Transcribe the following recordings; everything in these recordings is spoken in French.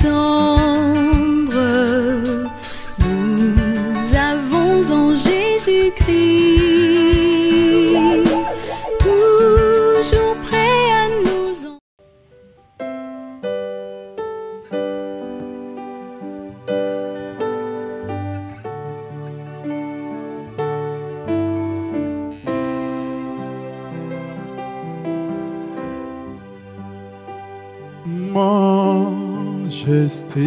tendre nous avons en Jésus-Christ, toujours prêt à nous en... Majesté,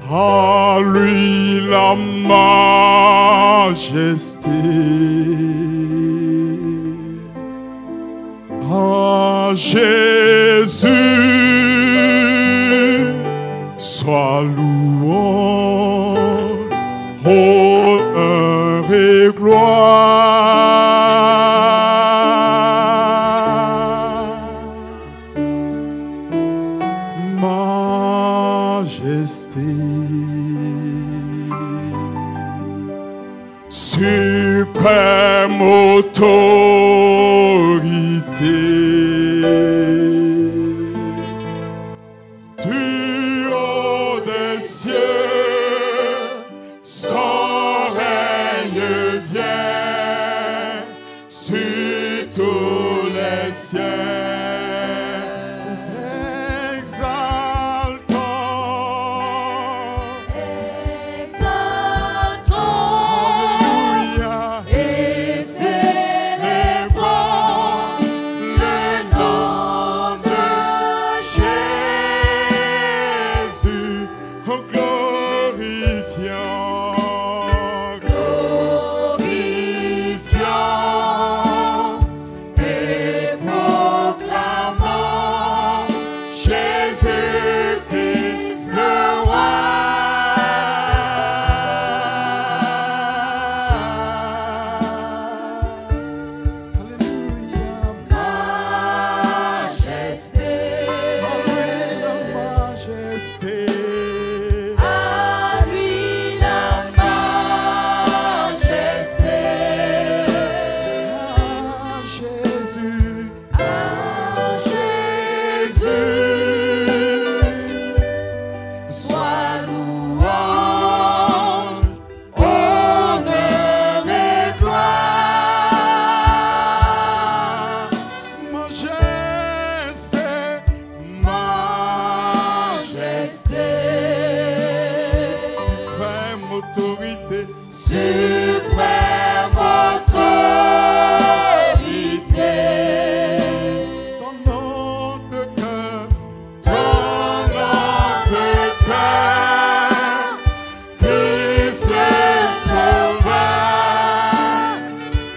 à lui la majesté, à Jésus soit louange, honneur et gloire. Majesté, suprême autorité, du haut des cieux, son règne vient sur tous les cieux. Suprême autorité, ton nom de cœur, Christ sauveur,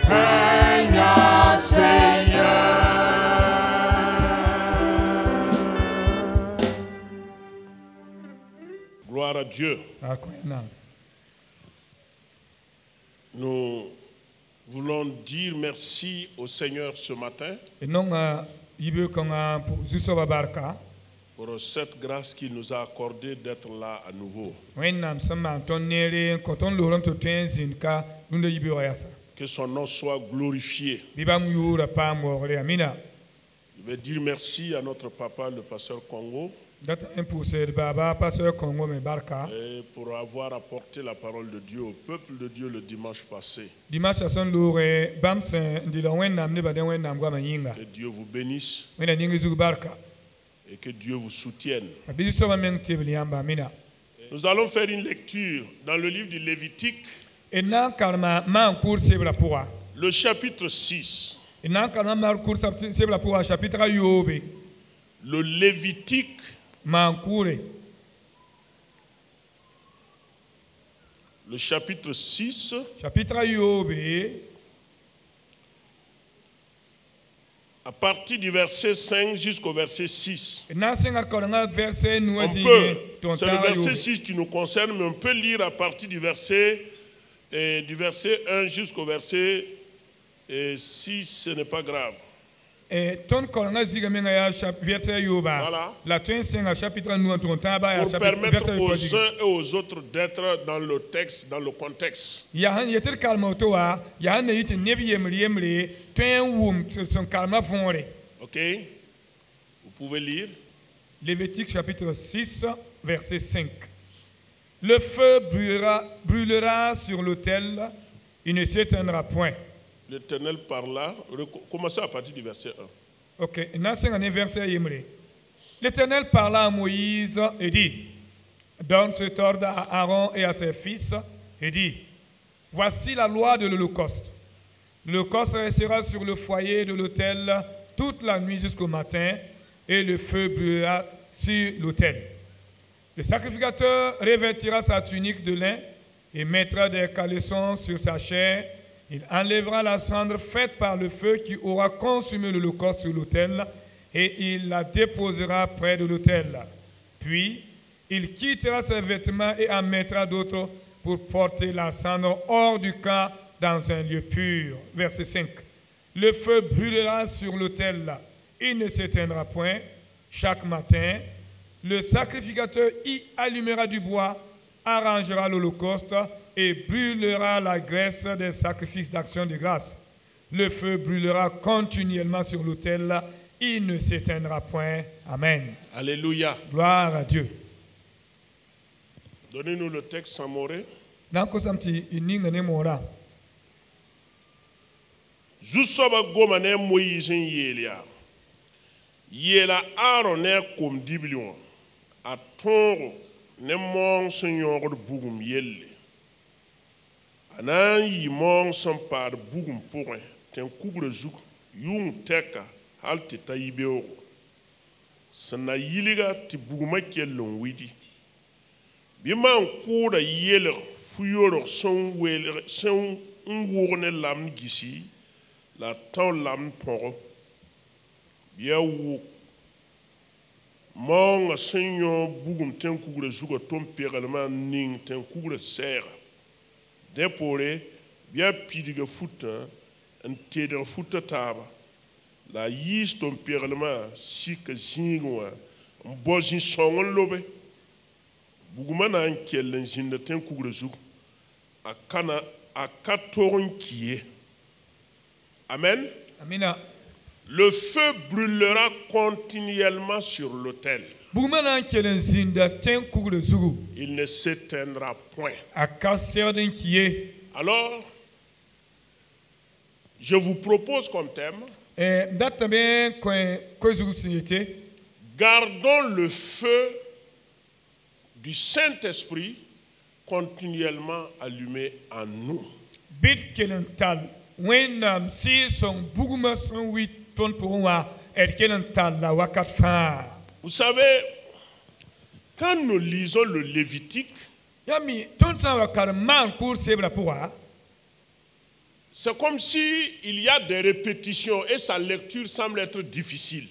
règne Seigneur. Gloire à Dieu. Nous voulons dire merci au Seigneur ce matin pour cette grâce qu'il nous a accordée d'être là à nouveau. Que son nom soit glorifié. Je vais dire merci à notre papa, le pasteur Congo, et pour avoir apporté la parole de Dieu au peuple de Dieu le dimanche passé. Que Dieu vous bénisse et que Dieu vous soutienne. Nous allons faire une lecture dans le livre du Lévitique, le chapitre 6. Le Lévitique, le chapitre 6, à partir du verset 5 jusqu'au verset 6. C'est le verset 6 qui nous concerne, mais on peut lire à partir du verset 1 jusqu'au verset 6, ce n'est pas grave. Voilà. Pour permettre aux uns et aux autres d'être dans le texte, dans le contexte. Ok. Vous pouvez lire. Lévitique chapitre 6, verset 5. Le feu brûlera sur l'autel, il ne s'éteindra point. L'Éternel parla. Commencez à partir du verset 1. Ok, verset 1. L'Éternel parla à Moïse et dit, donne cet ordre à Aaron et à ses fils, et dit, voici la loi de l'Holocauste. L'Holocauste restera sur le foyer de l'autel toute la nuit jusqu'au matin, et le feu brûlera sur l'autel. Le sacrificateur revêtira sa tunique de lin et mettra des caleçons sur sa chair. Il enlèvera la cendre faite par le feu qui aura consumé l'Holocauste sur l'autel et il la déposera près de l'autel. Puis, il quittera ses vêtements et en mettra d'autres pour porter la cendre hors du camp dans un lieu pur. Verset 5. Le feu brûlera sur l'autel. Il ne s'éteindra point. Chaque matin, le sacrificateur y allumera du bois, arrangera l'Holocauste et brûlera la graisse des sacrifices d'action de grâce. Le feu brûlera continuellement sur l'autel, il ne s'éteindra point. Amen. Alléluia. Gloire à Dieu. Donnez-nous le texte sans moré. Zusoba gomane Moïse yelia. Yela Aaron ne kom diblion. A tongo ne mon senyor bugum yelle. Anan yi mon san par bugum pourrin. Ten kugle zouk yung teka halte taibeo. Sana yiliga ti buguma kellon widi. Biman koda yeler fuyoro son weler son ngorne lam gisi la ton lam poro. Bia wu mon senyor bugum ten kugle zuko ton perelman ning ten kugle serre. Depore bia pidiga futa en teder futa taba. La yis ton perelman sika zingwa mbozin songon lobe. Buguma na nkellen zinda ten kugle zuko akana akatoron kiye. Amen. Amina. Le feu brûlera continuellement sur l'autel. Il ne s'éteindra point. Alors, je vous propose comme thème, gardons le feu du Saint-Esprit continuellement allumé en nous. Vous savez, quand nous lisons le Lévitique, c'est comme si il y a des répétitions et sa lecture semble être difficile.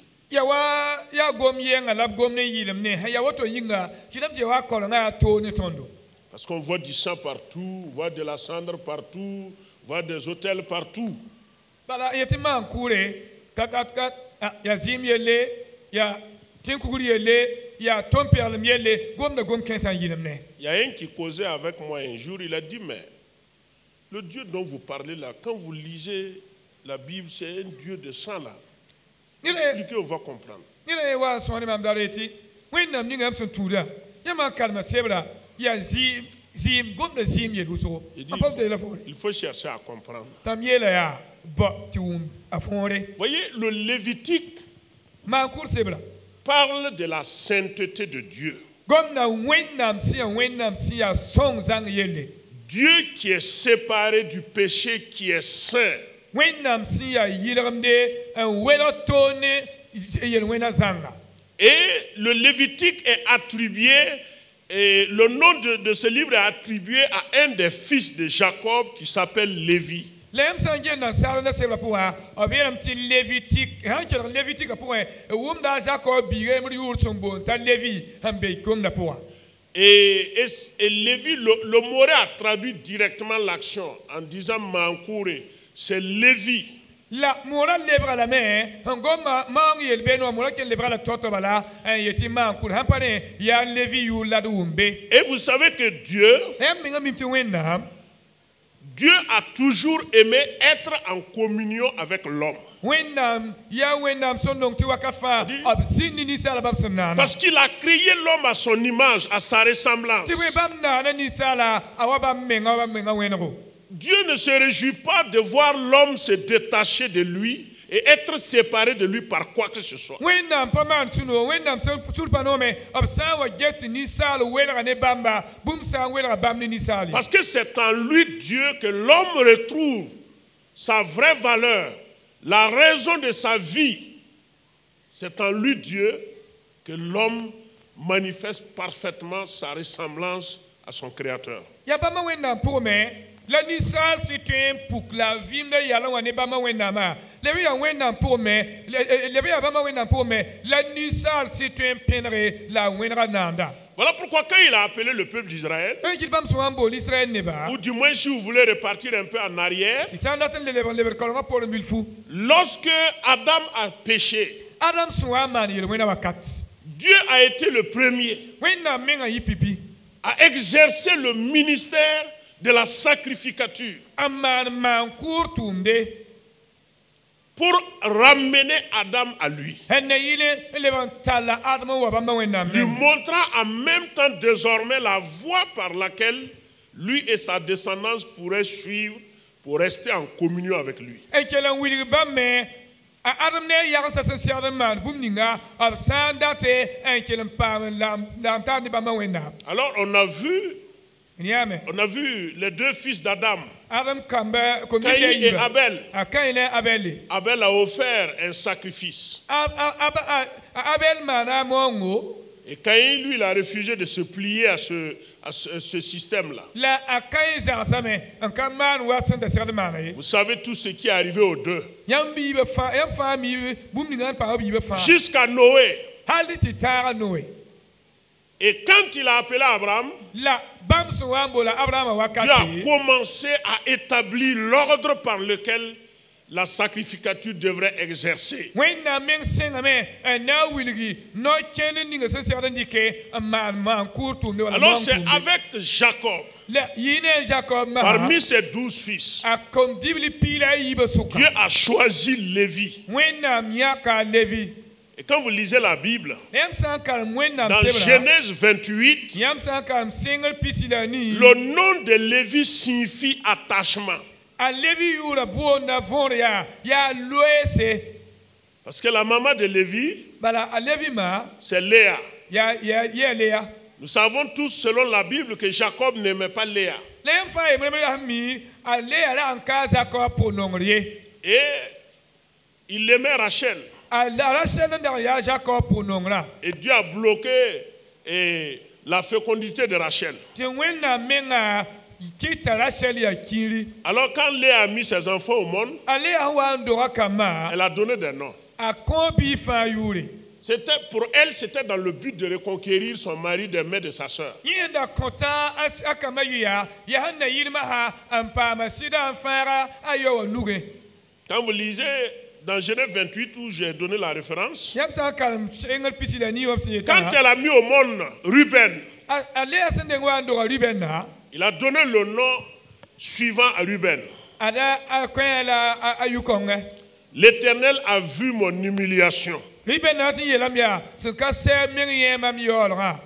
Parce qu'on voit du sang partout, on voit de la cendre partout, on voit des autels partout. Il y a un qui causait avec moi un jour, il a dit, mais le Dieu dont vous parlez là, quand vous lisez la Bible, c'est un Dieu de sang là. Expliquez, on va comprendre. Il faut chercher à comprendre. Voyez, le Lévitique parle de la sainteté de Dieu. Dieu qui est séparé du péché, qui est saint. Et le Lévitique est attribué, et le nom de ce livre est attribué à un des fils de Jacob qui s'appelle Lévi. Et Lévi, le Moré a traduit directement l'action en disant Mankouré, c'est Lévi. La moral lebra la main, ngoma mangi elbeno moral ken lebra la toto bala, un yetima pour hampane ya levi yu la dumbe. Et vous savez que Dieu a toujours aimé être en communion avec l'homme. wẽnnaam yaa wẽnnaam sẽn nong tɩ wakat fãa b zĩnd ninsaala bãmb sẽn naana Parce qu'il a créé l'homme à son image, à sa ressemblance. tɩ bõe bãmb naana ninsaala a wa bãmb menga wẽnego Dieu ne se réjouit pas de voir l'homme se détacher de lui et être séparé de lui par quoi que ce soit. wẽnnaam pa maan sũ-noog wẽnnaam sũr pa noome b sã n wa get tɩ ninsaal welga ne bãmba bũmb sã n welga bãmb ne ninsaal ye Parce que c'est en lui, Dieu, que l'homme retrouve sa vraie valeur, la raison de sa vie. C'est en lui, Dieu, que l'homme manifeste parfaitement sa ressemblance à son Créateur. ya bãmba wẽnnaam pʋgme la ninsaal sɩ tõe n puk la vɩɩmda yàlã wã ne bãmba wẽnnaamã la bɩ yaa wẽnnaam pʋgme la bɩ yaa bãmba wẽnnaam pʋgme la ninsaal sɩ tõe n pẽnege la wẽnega naanda Voilà pourquoi quand il a appelé le peuple d'Israël, n kɩt bãmb sẽn wa n bool israɛl neba ou du moins si vous voulez repartir un peu en arrière, y sã n dat n lebd kaorengã poor n bilfu lorsque Adam a péché, adam sẽn wa n maan yel-wẽna wakat Dieu a été le premier wẽnnaam mengã yɩ pipi à exercer le ministère de la sacrificature n maan kʋʋr tʋʋmde pour ramener Adam à lui, n ne yɩl n leb n talla adam n wa bãmba wẽnnaam lui neng montrant en même temps désormais la voie par laquelle lui et sa descendance pourraient suivre pour rester en communion avec lui. n kell n wilg bãmb a adam ne yagsa sẽn segd n maan bũmb ninga b sã n date n kell n paam laam taar ne bãmba wẽnnaam Alors on a vu les deux fils d'Adam, adam kambe Caïn et Abel. a Caïn et Abel Abel a offert un sacrifice. Abel maana mongo Et Caïn, lui, il a refusé de se plier à ce système-là. la a Caïn zagsame n ka maan wa sẽn da segd maana ye Vous savez tout ce qui est arrivé aux deux. yãmb fãa mi bũmb ninga n paam b yiibã fãa Jusqu'à Noé. hal tɩ taaga noe Et quand il a appelé Abraham, la bãmb sẽn wa n boola abrahama Dieu a wakate commencé à établir l'ordre par lequel la sacrificature devrait exercer. wẽnnaam meng sẽngame n na n wilgi no-kẽnd ninga sẽn segd n dɩke n maan kʋʋr tʋʋmde wala Alors moong c'est tʋʋmde. avec Jacob, la yɩ ne Jacob maha parmi ses 12 fils, a kom bibli piila a yiibã sʋka Dieu a choisi Lévi. wẽnnaam yãka levi Et quand vous lisez la Bible, yãmb sã n karem wẽnnaam dans sebra Genèse 28, yãmb sã n karem sẽngr pisi la nii le nom de Lévi signifie attachement. a levi yʋʋra boonda võor yaa loeese Parce que la maman de Lévi, bala a levi ma c'est Léa. yaa leya Nous savons tous, selon la Bible, que Jacob n'aimait pas Léa. la yãmb fãa yebrame yaa mi a leya la n ka Jacob pʋ-nongr ye Et il aimait Rachel. a Rachel n dag yaa Jacob pʋ-nongrã Et Dieu a bloqué la fécondité de Rachel. tɩ wẽnnaam menga kɩta Rachel yaa kĩiri Alors quand Léa a mis ses enfants au monde, a leya sẽn wa n doga kambã elle a donné des noms. a kõ bii fãa yʋʋre Pour elle, c'était dans le but de reconquérir son mari des mains de sa sœur. yẽ da kõta a kambã yʋya yaa sẽn na yɩlmã n paama sɩda n fãaga a yaoa nuge Quand vous lisez dans Genèse 28, où j'ai donné la référence, yãmb sã n karem engl pisi la nii wã b sẽn quand yetã elle a mis au monde Ruben, a leya sẽn deng wa n doga Rubenna il a donné le nom suivant à Ruben. a da a kõ la a yʋkõnge L'Éternel a vu mon humiliation. Rubenna tɩ yeelame yaa sẽn ka sɛb meng yẽemam yaoolgã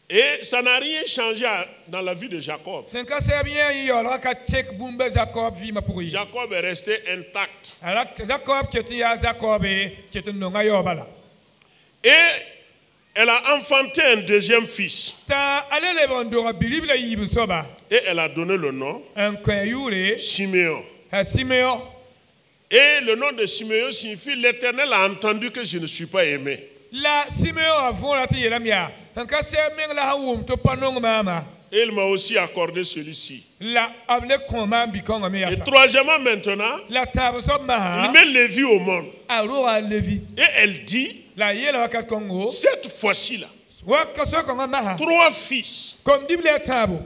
Et ça n'a rien changé dans la vie de Jacob. sẽn ka sɛb yẽ yaoolgã ka tek bũmba Jacob vɩɩmã pʋgẽ ye Jacob est resté intact. Jacob ket n yaa Jacob ket n nonga yaoobã la Et elle a enfanté un deuxième fils. t'a ale leb n doga bilib la yiib n soaba Et elle a donné le nom n kõ yʋʋre Siméon. a Simeon Et le nom de Siméon signifie l'Éternel a entendu que je ne suis pas aimé. la Simeon a võora tɩ yeelame yaa n ka sɛb meng la sẽn wʋm tɩ pa nong maama Et il m'a aussi accordé celui-ci. la b le kõ maam bi-kãongã me Et yasa troisièmement, maintenant, la taab soab il masã met Lévi au monde. a roga a levi Et elle dit, la a yeela wakat kõngo cette fois-ci-là, waka soakãngã masã 3 fils. kom dib le a tãabo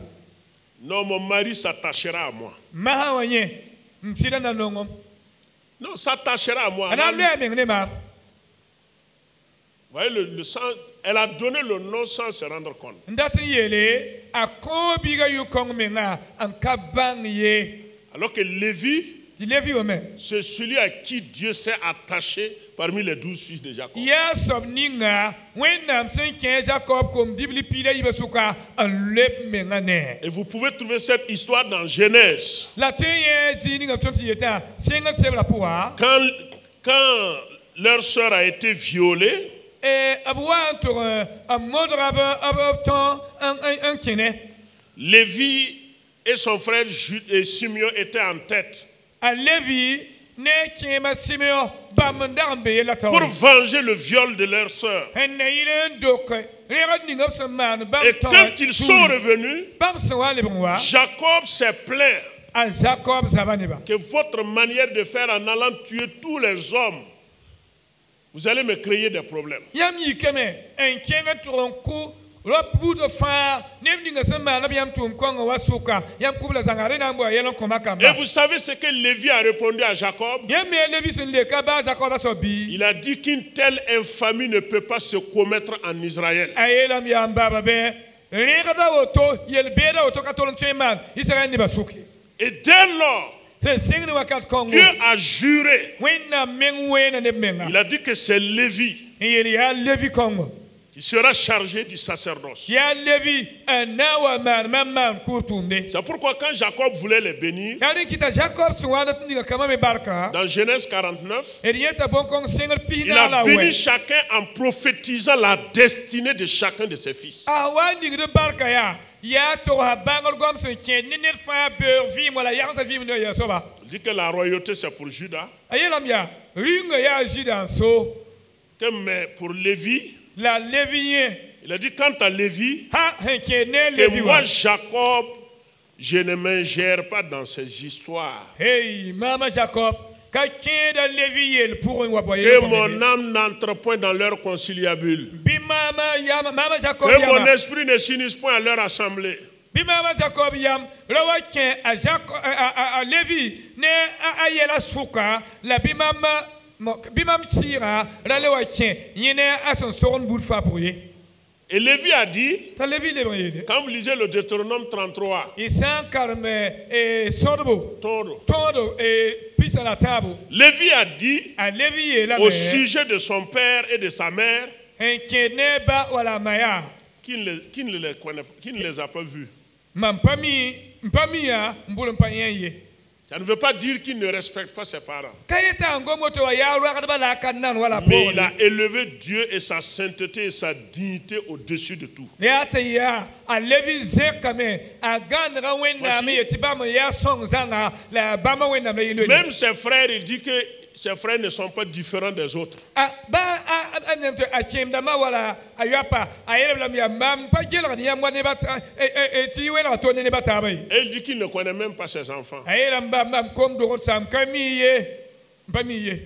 Non, mon mari s'attachera à moi. masã wã yẽ n sɩda na nongem Non, s'attachera à moi. a na n loɛ a meng ne maam Vous voyez, elle a donné le nom sans se rendre compte. n dat n yeele a kõ biiga yʋ-kõng menga n ka bãng ye Alors que Lévi, ti levi o me c'est celui à qui Dieu s'est attaché parmi les 12 fils de Jacob. ya sob ninga wẽnnaam sẽn kẽ Jacob kom bibli piila yiba sʋka n leb menga ne Et vous pouvez trouver cette histoire dans Genèse. la tõe yẽ zĩig ninga b tõnd tɩ yetã sẽngd sebra pʋga Quand leur sœur a été violée, b wa n tʋg n modga b tõe n kẽne Lévi et son frère Simeon étaient en tête a levi ne kẽema Simeon bãmb n dag n be yella pour taoore venger le viol de leur sœur. n na yɩl n dok rẽgd ning b sẽn maan bãmb Et quand ils sont revenus, bãmb sẽn wa n lebg n wa Jacob s'est plaint a Jacob zaba neba que votre manière de faire en allant tuer tous les hommes, vous allez me créer des problèmes. yãmb yikame n kẽng n tʋg n kʋ ra buudã fãa neb ninga sẽn maana b yãmb tʋʋm kõngã wa sʋka yãmb kʋbla zãnga rẽ na n boa yɛl n kõma Et kamba vous savez ce que Lévi a répondu à Jacob? yãmb me levi sẽn leka baa Jacob a soab bɩ Il a dit qu'une telle infamie ne peut pas se commettre en Israël. a yeelame yãmb baaba bɩ rẽgda woto yel-beeda woto ka tol n tõe n maan Israɛl nebã sʋke Et dès lors, sẽn sɩng ne wakat kõngo Dieu a juré. wẽnnaam meng weena neb menga Il a dit que c'est Lévi n yeel yaa levi kõngo qui sera chargé du sacerdoce. yaa levi n na n wa maan mam maan kʋʋr tʋʋmde C'est pourquoi quand Jacob voulait les bénir, yaa rẽ kɩta Jacob sẽn waana tɩ ninga kama me barka dans Genèse 49, d yẽta bõn-kõng sẽngd pis il naag a la béni wɛ chacun en prophétisant la destinée de chacun de ses fils. a wa ningd barka yaa togsa bãngr goam sẽn kẽed ne ned fãa beoog vɩɩm wala yagsa vɩɩm ne ya soaba Il dit que la royauté c'est pour Judas, a yeelame yaa rĩnga yaa zɩda n so mais pour Lévi, la levi yẽ il a dit quant à Lévi, ha sẽn kẽed ne que levi moi wa Jacob, je ne m'ingère pas dans ces histoires. hey mama Jacob ka kẽeda levi yel pʋgẽ wa boa Que mon âme n'entre point dans leur conciliabule. bɩ mama Jacob Que mon yama esprit ne s'unisse point à leur assemblée. bɩ mama Jacob yam ra wa kẽ a levi ne a yɛla sʋka la bɩ mam sɩɩga ra le wa kẽ yẽ ne a sẽn sogn bud faa pʋg ye Et Lévi a dit, t'a levi lebg yeele quand vous lisez le Deutéronome 33, y sã n karem sõdbo Toro, tõodo pisa la taabo Lévi a dit a levi yeelame au sujet de son père et de sa mère n kẽed ne ba wala maya qu'il ne les a pas vus. mam pa mi yaa n bʋl n pa yẽ ye Ça ne veut pas dire qu'il ne respecte pas ses parents. ka yeta n gom woto wa yaa roagdbã la a ka nan wala Mais il pʋgẽ a élevé Dieu et sa sainteté et sa dignité au-dessus de tout. yaa tɩ yaa a levi zẽkame a gãndga wẽnnaam n yetɩ bãmb n yaa sõng zãnga la bãmba wẽnnaam la yel Même ses frères, il dit que ses frères ne sont pas différents des autres. a kẽemdãmbã wala a yoapa a yelb lame yaa mam pa gelgd yãmb wa nebã tɩ y welga tol ne nebã taaba ye Et il dit qu'il ne connaît même pas ses enfants. a yeelame bãmb kom dogd sam ka mi ye n pa mi ye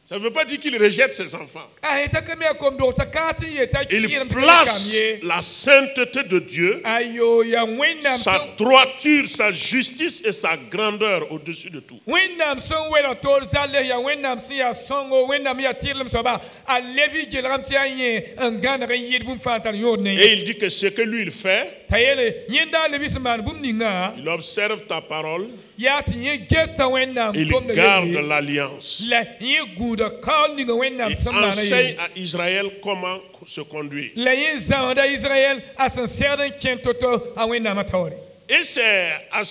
Ça ne veut pas dire qu'il rejette ses enfants. a yeta ka mi a kom dogd t'a kaa tɩ n yeta Il kɩɩdem tɩ kam place ye la sainteté de Dieu, ayo ya wẽnnaam sa droiture, sa justice et sa grandeur au-dessus de tout. wẽnnaam sẽn welg toor zallɛ yaa wẽnnaam sẽn yaa sõngo wẽnnaam yaa tɩrlem soaba a levi gelgame tɩ yaa yẽ n gãneg n yɩɩd bũmb fãa tar yõod ne Et il dit que ce que lui il fait, t'a yeele yẽnda a levi sẽn maan bũmb ninga il observe ta parole, yaa tɩ yẽ geta wẽnnaam il gomda garde yelle l'alliance. la yẽ gũuda kaool ninga wẽnnaam Il sẽn maana enseigne ye à Israël comment se conduire. la yẽ zãoda Israël a sẽn segd n kẽ to-to a wẽnnaamã taoore Et c'est à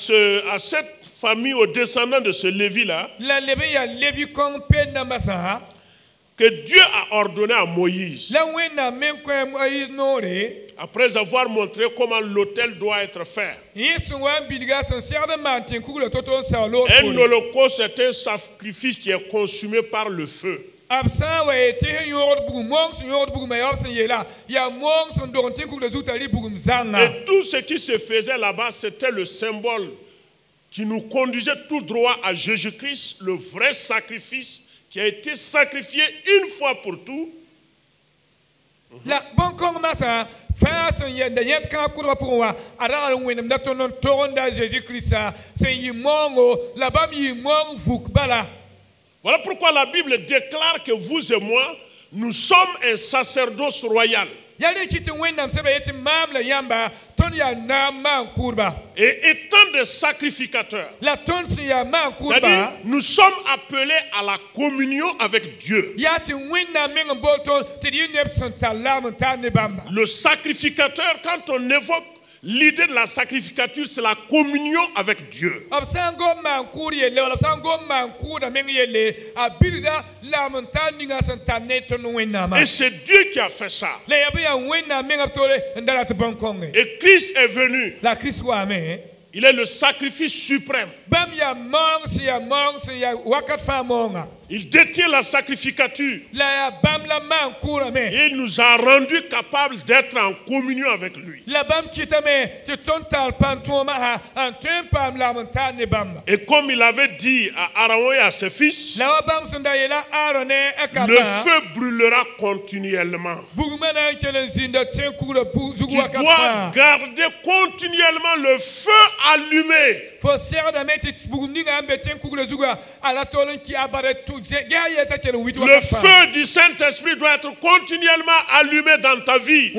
cette famille, aux descendants de ce Lévi-là, la leb n yaa levi kõng ped nambã sã que Dieu a ordonné à Moïse, la wẽnnaam me n kõ moïs noore après avoir montré comment l'autel doit être fait. yẽ sẽn wa n bilga sẽn segd n maan tẽn kugla to-to n sao loog Un holocauste est un sacrifice qui est consumé par le feu. b sã n wa ye tɩ sẽn yõgd bugum moong sẽn yõgd bugumã yaa b sẽn yeela yaa moong sẽn dog n tẽn kugla zug t'a rɩ bugum zãnga Et tout ce qui se faisait là-bas, c'était le symbole qui nous conduisait tout droit à Jésus-Christ, le vrai sacrifice qui a été sacrifié une fois pour tout. la bõn-kõng masã fãa sẽn yẽnda yẽd kãag kʋdgã pʋgẽ wa a ragl n wẽnemda tõnd n togenda a Jésus-Kiristã sẽn yɩ moongo la bãmb yɩ moong vuk bala Voilà pourquoi la Bible déclare que vous et moi, nous sommes un sacerdoce royal. Et étant des sacrificateurs, c'est-à-dire, nous sommes appelés à la communion avec Dieu. Le sacrificateur, quand on évoque l'idée de la sacrificature, c'est la communion avec Dieu. Et c'est Dieu qui a fait ça. Et Christ est venu. Il est le sacrifice suprême. Il détient la sacrificature. Et il nous a rendus capables d'être en communion avec lui. Et comme il avait dit à Aaron et à ses fils, le feu brûlera continuellement. Tu dois garder continuellement le feu allumé. Le feu du Saint-Esprit doit être continuellement allumé dans ta vie.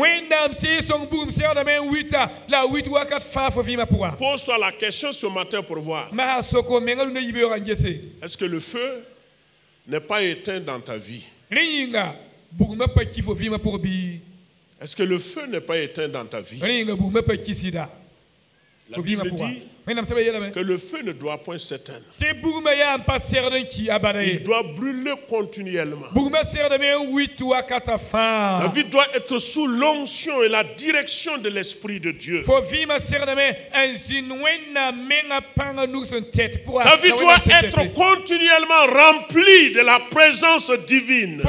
Pose-toi la question ce matin pour voir. Est-ce que le feu n'est pas éteint dans ta vie? Est-ce que le feu n'est pas éteint dans ta vie? La Bible dit que le feu ne doit point s'éteindre. Il doit brûler continuellement. La vie doit être sous l'onction et la direction de l'Esprit de Dieu. Ta vie doit être continuellement remplie de la présence divine.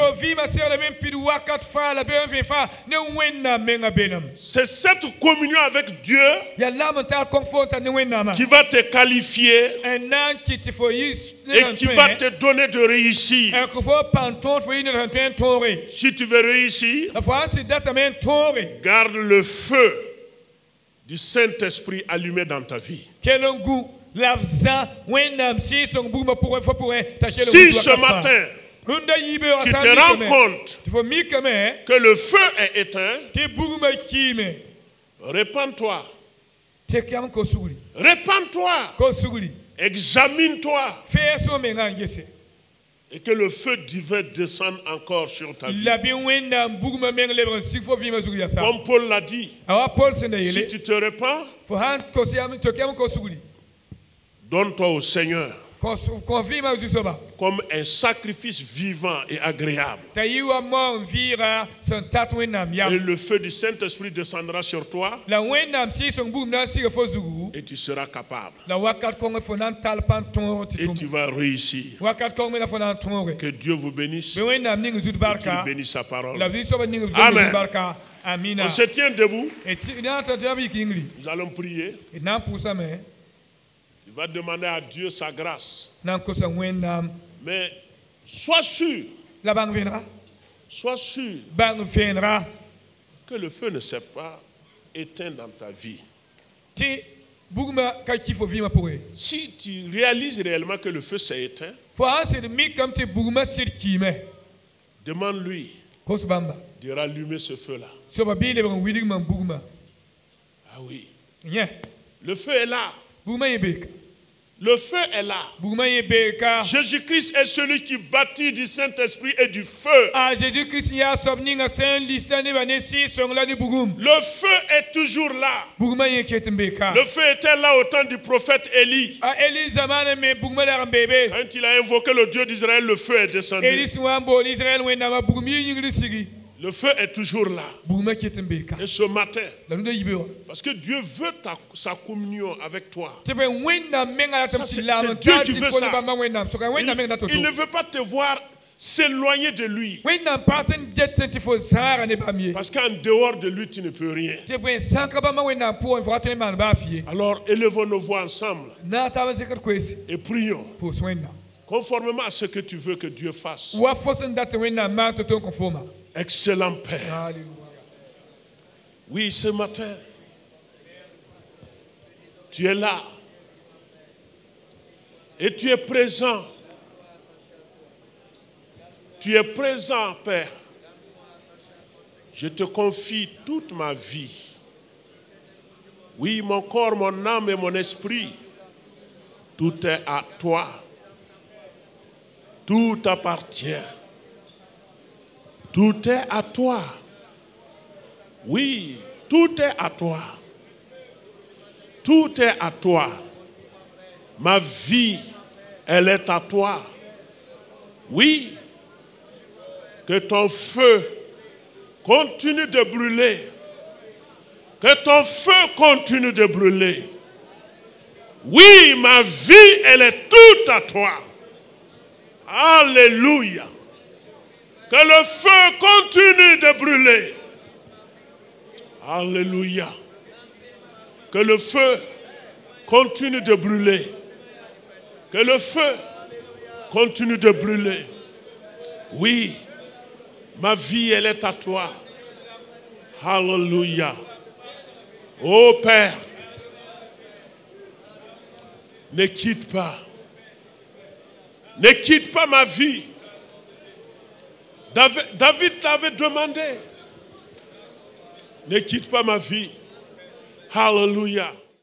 C'est cette communion avec Dieu qui va te qualifier et qui va te donner de réussir. Si tu veux réussir, garde le feu du Saint-Esprit allumé dans ta vie. Si ce matin tu te rends compte que le feu est éteint, répands-toi. Répands-toi. Examine-toi. Et que le feu divin descende encore sur ta vie. Comme Paul l'a dit, si tu te répands, donne-toi au Seigneur comme un sacrifice vivant et agréable. Et le feu du Saint-Esprit descendra sur toi et tu seras capable. Et tu vas réussir. Que Dieu vous bénisse et qu'il bénisse sa parole. Amen. On se tient debout. Nous allons prier. Il va demander à Dieu sa grâce. Mais sois sûr. Sois sûr que le feu ne s'est pas éteint dans ta vie. Si tu réalises réellement que le feu s'est éteint, demande-lui de rallumer ce feu-là. Ah oui. Le feu est là. Le feu est là. Jésus-Christ est celui qui bâtit du Saint-Esprit et du feu. Le feu est toujours là. Le feu était là au temps du prophète Élie. Quand il a invoqué le Dieu d'Israël, le feu est descendu. Le feu est toujours là. Et ce matin, parce que Dieu veut sa communion avec toi. C'est Dieu qui veut ça. Il ne veut pas te voir s'éloigner de lui. Parce qu'en dehors de lui, tu ne peux rien. Alors, élevons nos voix ensemble et prions. Conformément à ce que tu veux que Dieu fasse. Excellent Père. Oui, ce matin, tu es là. Et tu es présent. Tu es présent, Père. Je te confie toute ma vie. Oui, mon corps, mon âme et mon esprit, tout est à toi. Tout appartient. Tout est à toi. Oui, tout est à toi. Tout est à toi. Ma vie, elle est à toi. Oui, que ton feu continue de brûler. Que ton feu continue de brûler. Oui, ma vie, elle est toute à toi. Alléluia. Que le feu continue de brûler. Alléluia. Que le feu continue de brûler. Que le feu continue de brûler. Oui, ma vie, elle est à toi. Alléluia. Ô Père, ne quitte pas. Ne quitte pas ma vie. David t'avait demandé. Ne quitte pas ma vie. Alléluia.